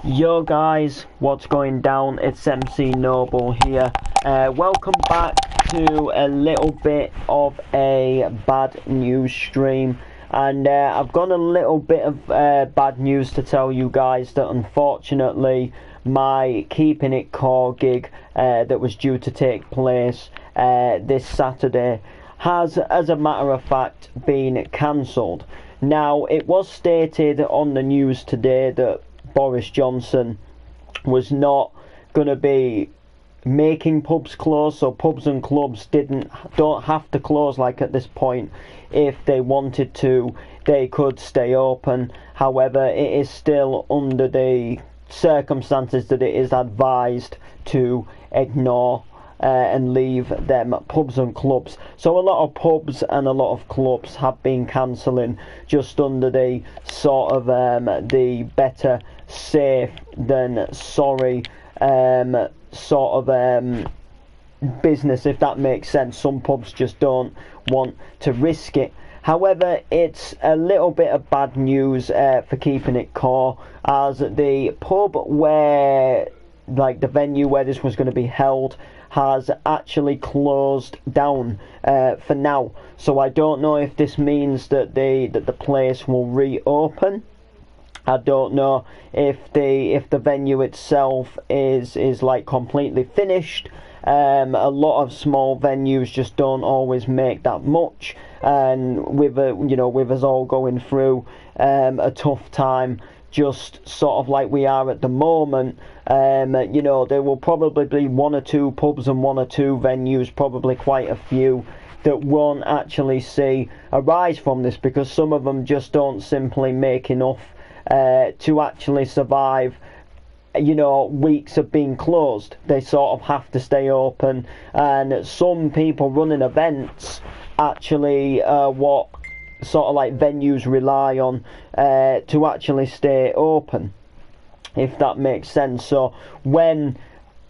Yo guys, what's going down? It's MC Noble here. Welcome back to a little bit of a bad news stream. And I've got a little bit of bad news to tell you guys, that unfortunately my Keeping It Core gig that was due to take place this Saturday has, as a matter of fact, been cancelled. Now, it was stated on the news today that Boris Johnson was not going to be making pubs close, so pubs and clubs don't have to close. Like at this point, if they wanted to, they could stay open. However, it is still under the circumstances that it is advised to ignore and leave them pubs and clubs. So a lot of pubs and a lot of clubs have been cancelling, just under the sort of the better safe than sorry sort of business, if that makes sense. Some pubs just don't want to risk it. However, it's a little bit of bad news for Keeping It Core, as the pub where, like, the venue where this was going to be held has actually closed down for now. So I don't know if this means that the place will reopen. I don't know if the venue itself is like completely finished. A lot of small venues just don't always make that much, and with us all going through a tough time, just sort of like we are at the moment, there will probably be one or two pubs and one or two venues, probably quite a few, that won't actually see a rise from this, because some of them just don't simply make enough to actually survive weeks of being closed. They sort of have to stay open, and some people running events actually what sort of like venues rely on to actually stay open, if that makes sense. So when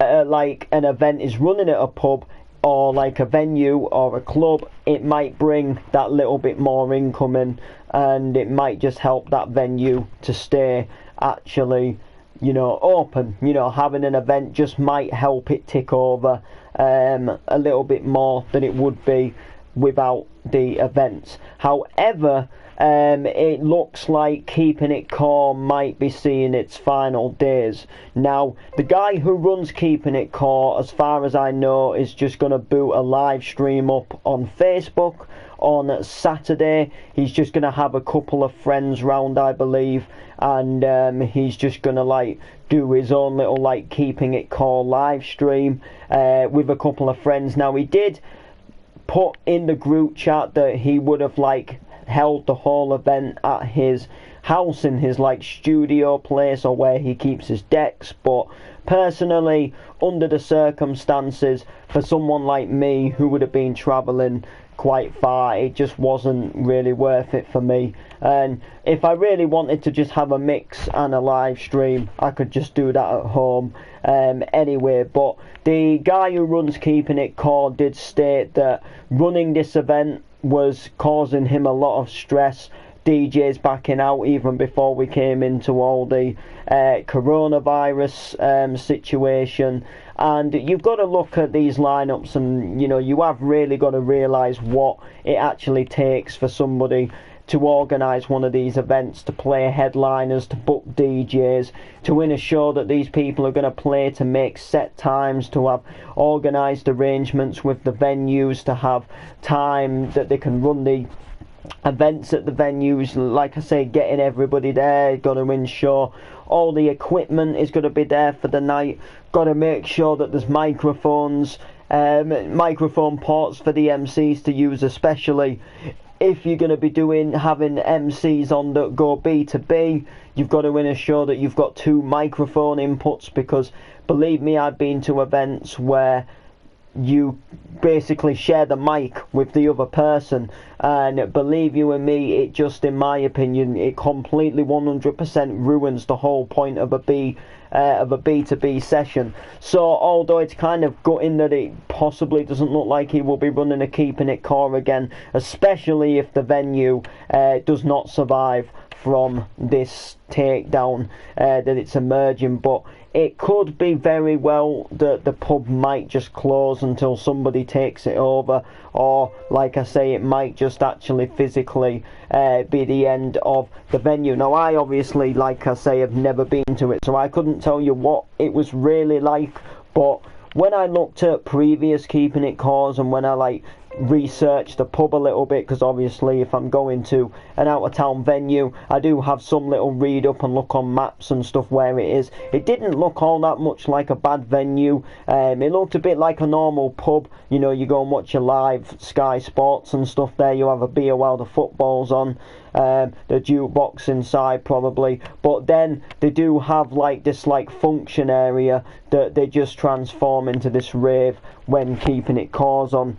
like an event is running at a pub or like a venue or a club, it might bring that little bit more income in, and it might just help that venue to stay actually open. Having an event just might help it tick over a little bit more than it would be without the events. However, it looks like Keeping It Core might be seeing its final days. Now, the guy who runs Keeping It Core, as far as I know, is just going to boot a live stream up on Facebook on Saturday. He's just going to have a couple of friends round, I believe, and he's just going to do his own little Keeping It Core live stream with a couple of friends. Now, he did put in the group chat that he would have held the whole event at his house, in his studio place, or where he keeps his decks. But personally, under the circumstances, for someone like me who would have been travelling quite far, it just wasn't really worth it for me. And if I really wanted to just have a mix and a live stream, I could just do that at home anyway. But the guy who runs Keeping It Core did state that running this event was causing him a lot of stress. DJs backing out even before we came into all the coronavirus situation. And you've got to look at these lineups, and you have really got to realise what it actually takes for somebody to organise one of these events, to play headliners, to book DJs, to ensure that these people are going to play, to make set times, to have organised arrangements with the venues, to have time that they can run the events at the venues. Like I say, getting everybody there, got to ensure all the equipment is going to be there for the night, got to make sure that there's microphone ports for the MCs to use, especially if you're going to be having MCs on that go B2B. You've got to ensure that you've got two microphone inputs, because believe me, I've been to events where you basically share the mic with the other person, and believe you and me, it just, in my opinion, it completely 100% ruins the whole point of a B2B session. So although it's kind of gutting that it possibly doesn't look like he will be running a Keeping It Core again, especially if the venue does not survive from this takedown that it's emerging, but it could be very well that the pub might just close until somebody takes it over, or like I say, it might just actually physically be the end of the venue. Now, I obviously, like I say, have never been to it, so I couldn't tell you what it was really like, but when I looked at previous Keeping It Cause and when I research the pub a little bit, because obviously if I'm going to an out of town venue, I do have some little read up and look on maps and stuff where it is. It didn't look all that much like a bad venue. It looked a bit like a normal pub. You know, you go and watch your live Sky Sports and stuff there, you have a beer while the football's on, the jukebox inside probably, but then they do have this function area that they just transform into this rave when Keeping It Cause on.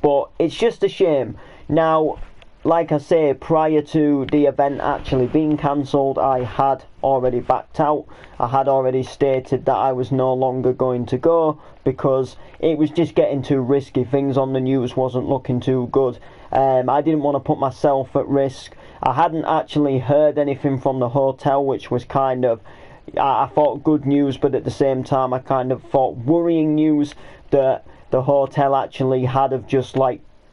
But it's just a shame. Now, like I say, prior to the event actually being cancelled, I had already backed out. I had already stated that I was no longer going to go because it was just getting too risky. Things on the news wasn't looking too good. I didn't want to put myself at risk. I hadn't actually heard anything from the hotel, which was kind of, I thought, good news, but at the same time I kind of thought worrying news that the hotel actually had have just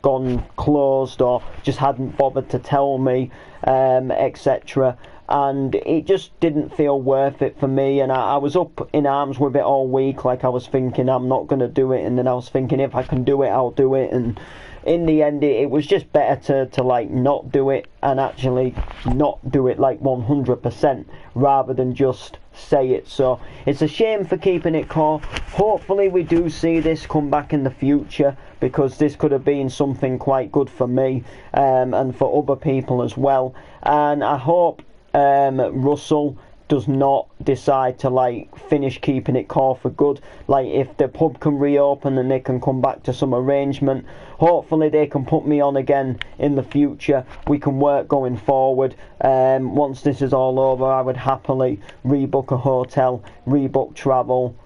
gone closed or just hadn't bothered to tell me, etc. And it just didn't feel worth it for me, and I was up in arms with it all week. I was thinking I'm not going to do it, and then I was thinking if I can do it, I'll do it, and in the end it was just better to not do it and actually not do it 100% rather than just say it. So it's a shame for Keeping It Core. Hopefully we do see this come back in the future, because this could have been something quite good for me and for other people as well. And I hope Russell does not decide to finish Keeping It Core for good. If the pub can reopen and they can come back to some arrangement, hopefully they can put me on again in the future. We can work going forward. Once this is all over, I would happily rebook a hotel, rebook travel,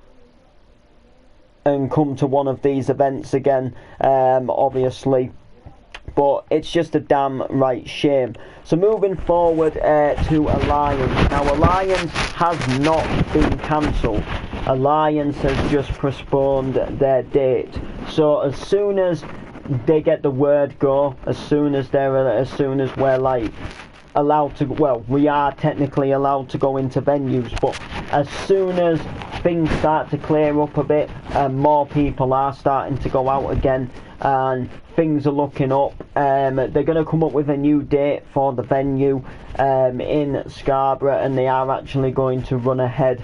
and come to one of these events again, obviously. But it's just a damn right shame. So moving forward to Alliance. Now, Alliance has not been cancelled. Alliance has just postponed their date. So as soon as they get the word go, as soon as we're allowed to, well, we are technically allowed to go into venues, but as soon as things start to clear up a bit and more people are starting to go out again and things are looking up, they're going to come up with a new date for the venue in Scarborough, and they are actually going to run ahead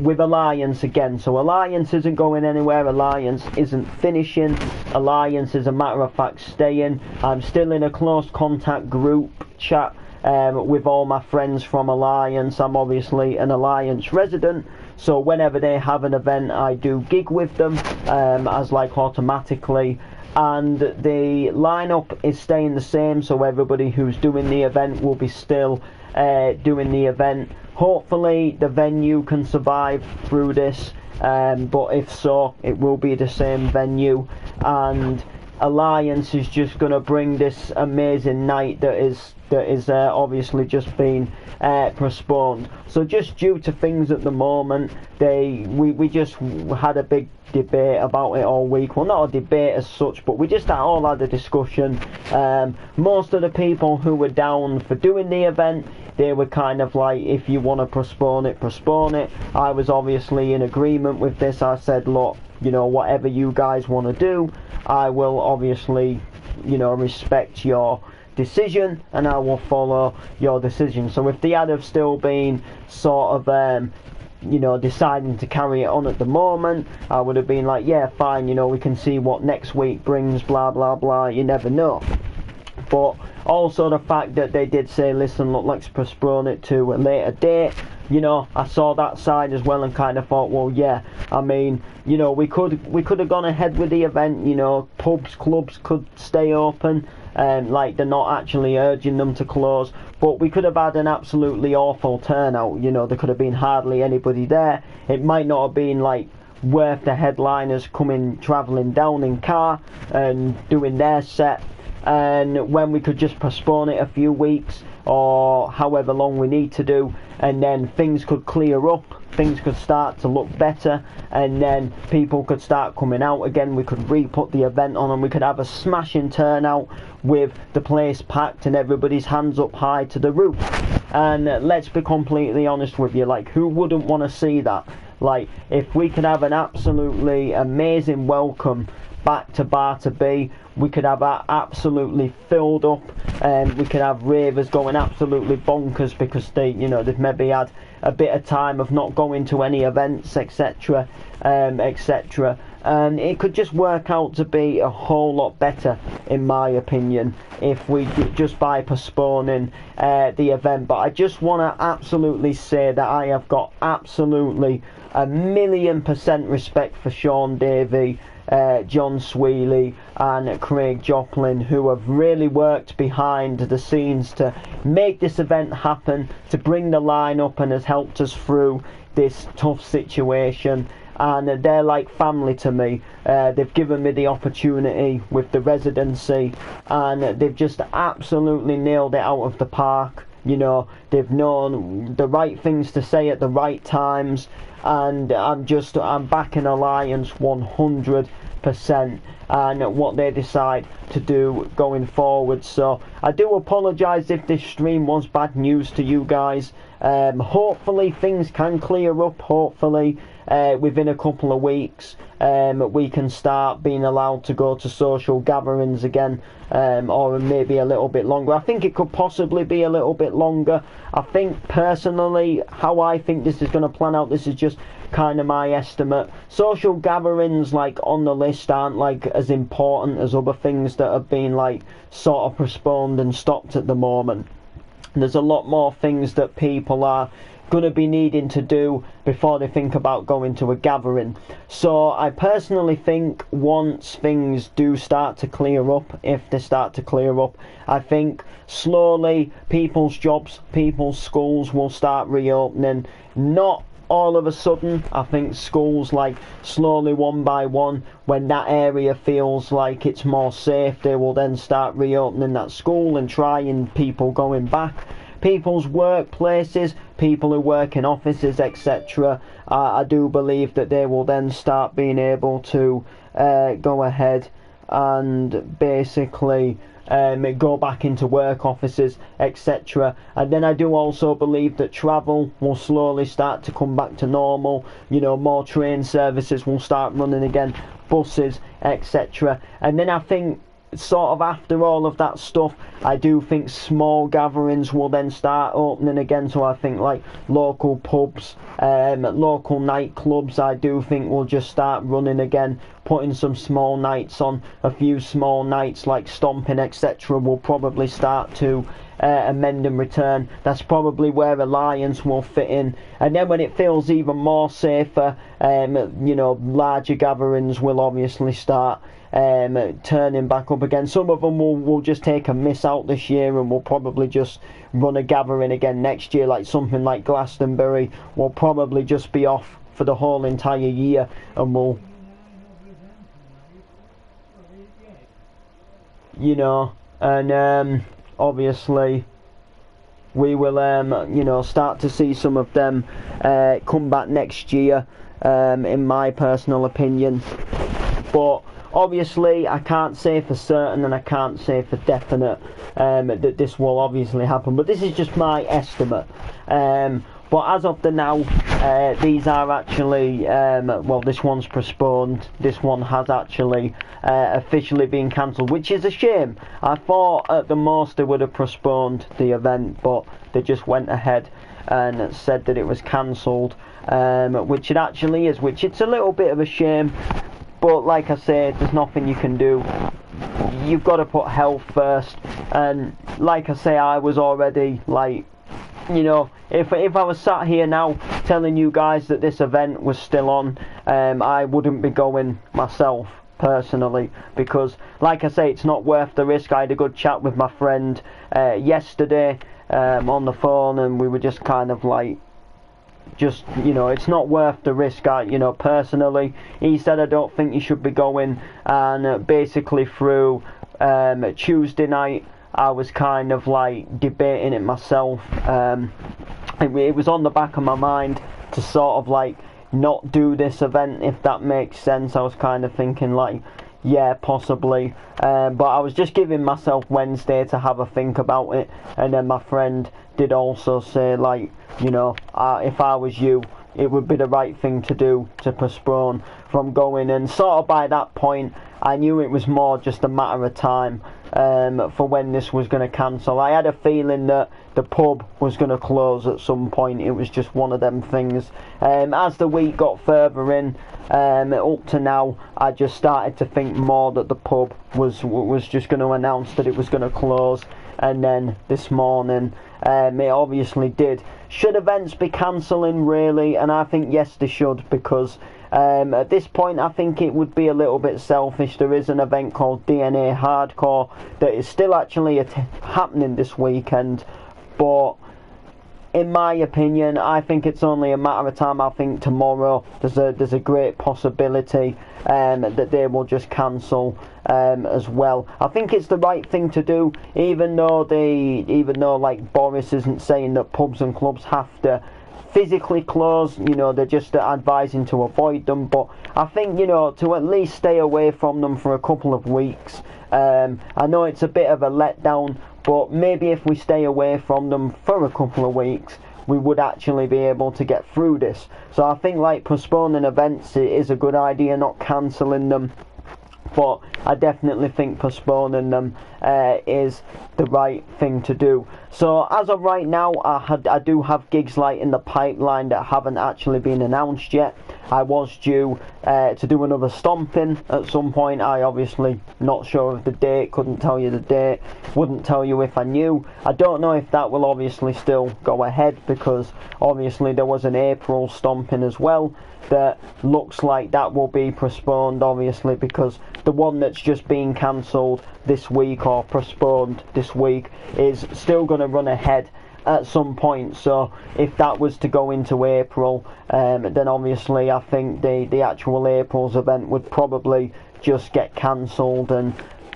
with Alliance again. So Alliance isn't going anywhere, Alliance isn't finishing, Alliance is a matter of fact staying. I'm still in a close contact group chat with all my friends from Alliance. I'm obviously an Alliance resident, so whenever they have an event I do gig with them as automatically, and the lineup is staying the same, so everybody who's doing the event will be still doing the event. Hopefully the venue can survive through this, but if so, it will be the same venue, and Alliance is just going to bring this amazing night that is obviously just been postponed. So just due to things at the moment, we just had a big debate about it all week. Well, not a debate as such, but we just all had a discussion. Most of the people who were down for doing the event, they were kind of if you want to postpone it, postpone it. I was obviously in agreement with this. I said, look, whatever you guys want to do, I will obviously, respect your decision, and I will follow your decision. So if they had have still been sort of deciding to carry it on at the moment, I would have been yeah, fine, we can see what next week brings, blah blah blah, you never know. But also the fact that they did say, listen, look, let's postpone it to a later date, I saw that side as well and kind of thought, well, yeah, I mean, we could have gone ahead with the event, pubs, clubs could stay open, they're not actually urging them to close, but we could have had an absolutely awful turnout. There could have been hardly anybody there. It might not have been worth the headliners travelling down in car and doing their set and when we could just postpone it a few weeks or however long we need to do, and then things could clear up, things could start to look better, and then people could start coming out again. We could re-put the event on, and we could have a smashing turnout with the place packed and everybody's hands up high to the roof. And let's be completely honest with you, like, who wouldn't want to see that? Like, if we could have an absolutely amazing welcome back to Bar to Be, we could have that absolutely filled up, and we could have ravers going absolutely bonkers because they've maybe had a bit of time of not going to any events, etc., etc. And it could just work out to be a whole lot better, in my opinion, if we just by postponing the event. But I just want to absolutely say that I have got absolutely 1,000,000% respect for Sean Davey, John Sweely and Craig Joplin, who have really worked behind the scenes to make this event happen, to bring the line up, and has helped us through this tough situation. And they're like family to me. They've given me the opportunity with the residency, and they've just absolutely nailed it out of the park. You know, they've known the right things to say at the right times, and I'm backing Alliance 100%, and what they decide to do going forward. So I do apologise if this stream was bad news to you guys. Hopefully things can clear up. Hopefully within a couple of weeks we can start being allowed to go to social gatherings again, or maybe a little bit longer. I think it could possibly be a little bit longer. I think personally, how I think this is going to plan out, this is just kind of my estimate. Social gatherings like on the list aren't like as important as other things that have been like sort of postponed and stopped at the moment. There's a lot more things that people are going to be needing to do before they think about going to a gathering. So I personally think once things do start to clear up, if they start to clear up, I think slowly people's jobs, people's schools will start reopening. Not all of a sudden. I think schools, like, slowly one by one, when that area feels like it's more safe, they will then start reopening that school and trying people going back. People's workplaces, people who work in offices, etc., I do believe that they will then start being able to go ahead and basically go back into work offices, etc. And then I do also believe that travel will slowly start to come back to normal. You know, more train services will start running again, buses, etc. And then I think sort of after all of that stuff, I do think small gatherings will then start opening again. So I think like local pubs, local nightclubs, I do think will just start running again, putting some small nights on. A few small nights like stomping, etc., will probably start to amend and return. That's probably where Alliance will fit in. And then when it feels even more safer, you know, larger gatherings will obviously start turning back up again. Some of them will just take a miss out this year and will probably just run a gathering again next year. Like something like Glastonbury will probably just be off for the whole entire year, and will, you know, and obviously we will you know, start to see some of them come back next year, in my personal opinion. But obviously I can't say for certain and I can't say for definite that this will obviously happen, but this is just my estimate. But as of the now, these are actually, well, this one's postponed. This one has actually officially been cancelled, which is a shame. I thought at the most they would have postponed the event, but they just went ahead and said that it was cancelled, which it actually is, which it's a little bit of a shame. But like I said, there's nothing you can do. You've got to put health first. And like I say, I was already like, you know, if I was sat here now telling you guys that this event was still on, I wouldn't be going myself personally, because like I say, it's not worth the risk. I had a good chat with my friend yesterday on the phone, and we were just kind of like, just, you know, it's not worth the risk. You know, personally, he said I don't think you should be going, and basically through Tuesday night I was kind of like debating it myself. It was on the back of my mind to sort of like not do this event, if that makes sense. I was kind of thinking like, yeah, possibly, but I was just giving myself Wednesday to have a think about it. And then my friend did also say, like, you know, if I was you, it would be the right thing to do to postpone from going. And sort of by that point I knew it was more just a matter of time for when this was going to cancel. I had a feeling that the pub was going to close at some point. It was just one of them things. As the week got further in, up to now, I just started to think more that the pub was just going to announce that it was going to close. And then this morning, it obviously did. Should events be cancelling, really? And I think yes, they should, because at this point I think it would be a little bit selfish. There is an event called DNA Hardcore that is still actually happening this weekend, but in my opinion, I think it's only a matter of time. I think tomorrow there's a great possibility that they will just cancel as well. I think it's the right thing to do, even though like Boris isn't saying that pubs and clubs have to physically close. You know, they're just advising to avoid them. But I think, you know, to at least stay away from them for a couple of weeks. I know it's a bit of a letdown, but maybe if we stay away from them for a couple of weeks, we would actually be able to get through this. So I think like postponing events is a good idea, not cancelling them. But I definitely think postponing them is the right thing to do. So as of right now, I do have gigs like in the pipeline that haven't actually been announced yet. I was due to do another stomping at some point. I obviously not sure of the date, couldn't tell you the date, wouldn't tell you if I knew. I don't know if that will obviously still go ahead, because obviously there was an April stomping as well that looks like that will be postponed, obviously, because the one that's just been cancelled this week or postponed this week is still going to run ahead at some point. So if that was to go into April, then obviously I think the actual April's event would probably just get cancelled, and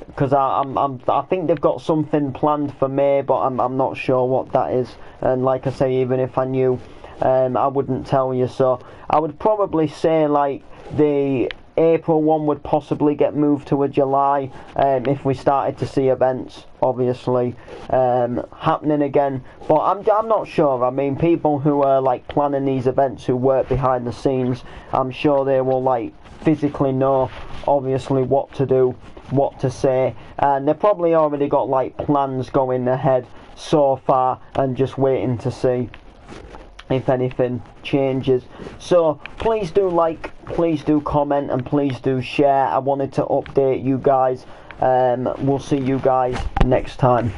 because I think they've got something planned for May, but I'm not sure what that is. And like I say, even if I knew, I wouldn't tell you. So I would probably say like the April one would possibly get moved to a July, if we started to see events obviously happening again. But I'm not sure. I mean, people who are like planning these events, who work behind the scenes, I'm sure they will like physically know obviously what to do, what to say, and they've probably already got like plans going ahead so far and just waiting to see if anything changes. So please do like, please do comment, and please do share. I wanted to update you guys. We'll see you guys next time.